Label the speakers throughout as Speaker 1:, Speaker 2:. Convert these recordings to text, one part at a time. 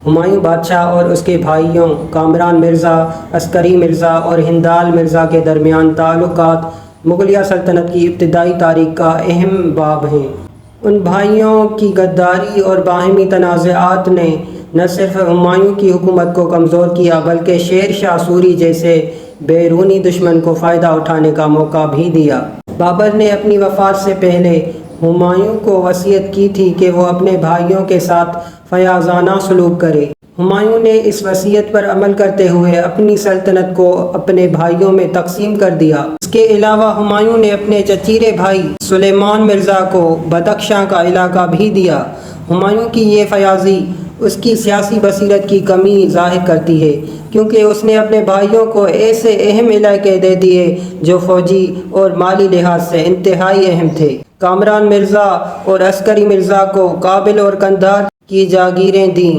Speaker 1: ہمایوں بادشاہ اور اس کے بھائیوں کامران مرزا، عسکری مرزا اور ہندال مرزا کے درمیان تعلقات مغلیہ سلطنت کی ابتدائی تاریخ کا اہم باب ہیں۔ ان بھائیوں کی غداری اور باہمی تنازعات نے نہ صرف ہمایوں کی حکومت کو کمزور کیا بلکہ شیر شاہ سوری جیسے بیرونی دشمن کو فائدہ اٹھانے کا موقع بھی دیا۔ بابر نے اپنی وفات سے پہلے ہمایوں کو وصیت کی تھی کہ وہ اپنے بھائیوں کے ساتھ فیاضانہ سلوک کرے۔ ہمایوں نے اس وصیت پر عمل کرتے ہوئے اپنی سلطنت کو اپنے بھائیوں میں تقسیم کر دیا۔ اس کے علاوہ ہمایوں نے اپنے چچیرے بھائی سلیمان مرزا کو بدخشاں کا علاقہ بھی دیا۔ ہمایوں کی یہ فیاضی اس کی سیاسی بصیرت کی کمی ظاہر کرتی ہے، کیونکہ اس نے اپنے بھائیوں کو ایسے اہم علاقے دے دیے جو فوجی اور مالی لحاظ سے انتہائی اہم تھے۔ کامران مرزا اور عسکری مرزا کو کابل اور قندھار کی جاگیریں دیں۔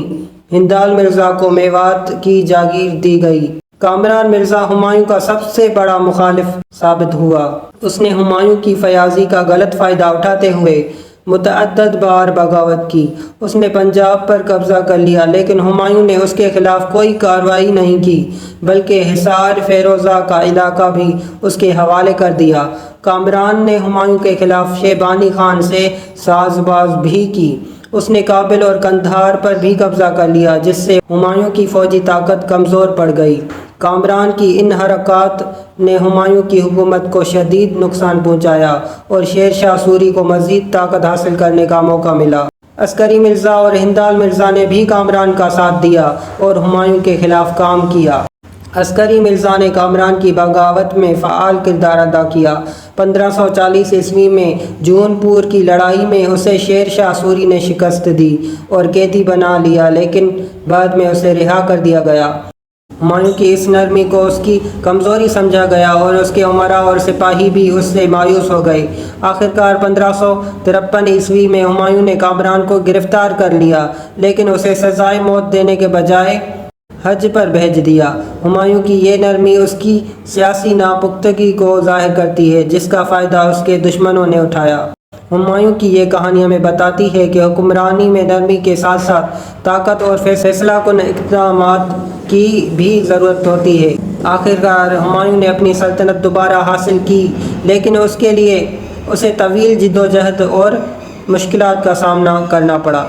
Speaker 1: ہندال مرزا کو میوات کی جاگیر دی گئی۔ کامران مرزا ہمایوں کا سب سے بڑا مخالف ثابت ہوا۔ اس نے ہمایوں کی فیاضی کا غلط فائدہ اٹھاتے ہوئے متعدد بار بغاوت کی۔ اس نے پنجاب پر قبضہ کر لیا، لیکن ہمایوں نے اس کے خلاف کوئی کارروائی نہیں کی بلکہ حصار فیروزہ کا علاقہ بھی اس کے حوالے کر دیا۔ کامران نے ہمایوں کے خلاف شیبانی خان سے ساز باز بھی کی۔ اس نے کابل اور قندھار پر بھی قبضہ کر لیا، جس سے ہمایوں کی فوجی طاقت کمزور پڑ گئی۔ کامران کی ان حرکات نے ہمایوں کی حکومت کو شدید نقصان پہنچایا اور شیر شاہ سوری کو مزید طاقت حاصل کرنے کا موقع ملا۔ عسکری مرزا اور ہندال مرزا نے بھی کامران کا ساتھ دیا اور ہمایوں کے خلاف کام کیا۔ عسکری مرزا نے کامران کی بغاوت میں فعال کردار ادا کیا۔ 1540 عیسوی میں جون پور کی لڑائی میں اسے شیر شاہ سوری نے شکست دی اور قیدی بنا لیا، لیکن بعد میں اسے رہا کر دیا گیا۔ ہمایوں کی اس نرمی کو اس کی کمزوری سمجھا گیا اور اس کے امراء اور سپاہی بھی اس سے مایوس ہو گئے۔ آخرکار 1553 عیسوی میں ہمایوں نے کامران کو گرفتار کر لیا، لیکن اسے سزائے موت دینے کے بجائے حج پر بھیج دیا۔ ہمایوں کی یہ نرمی اس کی سیاسی ناپختگی کو ظاہر کرتی ہے، جس کا فائدہ اس کے دشمنوں نے اٹھایا۔ ہمایوں کی یہ کہانی ہمیں بتاتی ہے کہ حکمرانی میں نرمی کے ساتھ ساتھ طاقت اور فیصلہ کن اقدامات کی بھی ضرورت ہوتی ہے۔ آخرکار ہمایوں نے اپنی سلطنت دوبارہ حاصل کی، لیکن اس کے لیے اسے طویل جدوجہد اور مشکلات کا سامنا کرنا پڑا۔